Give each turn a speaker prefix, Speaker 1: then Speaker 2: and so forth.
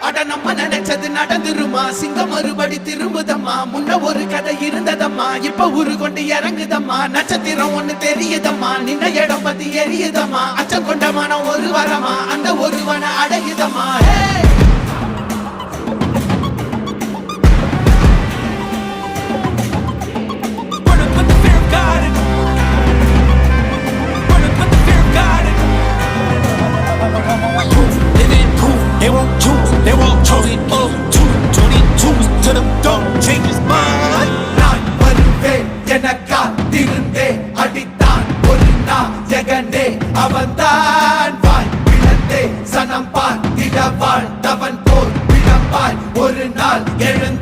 Speaker 1: அட நம்ம நினைச்சது நடந்துருமா சிங்கம் மறுபடி திரும்புதம்மா முன்ன ஒரு கதை இருந்ததம்மா இப்ப உரு கொண்டு இறங்குதம்மா நட்சத்திரம் ஒண்ணு தெரியுதம்மா நின்ன இடம் பத்தி எரியுதம்மா அச்சம் கொண்ட மனம் ஒரு வரமா அந்த ஒருவனை அடையுதம்மா
Speaker 2: They won't choose, they won't choose it up. 222 to the door, change his mind.
Speaker 1: நான் வருவேன் எனக்கா திருந்தே அடித்தான் ஒரு நாள் ஜெகனே அவன்தான் வாய் பிளந்தே சனம் பார்த்திட வாழ்ந்தவன் போல் விளம்பாய் ஒரு நாள் எழுந்த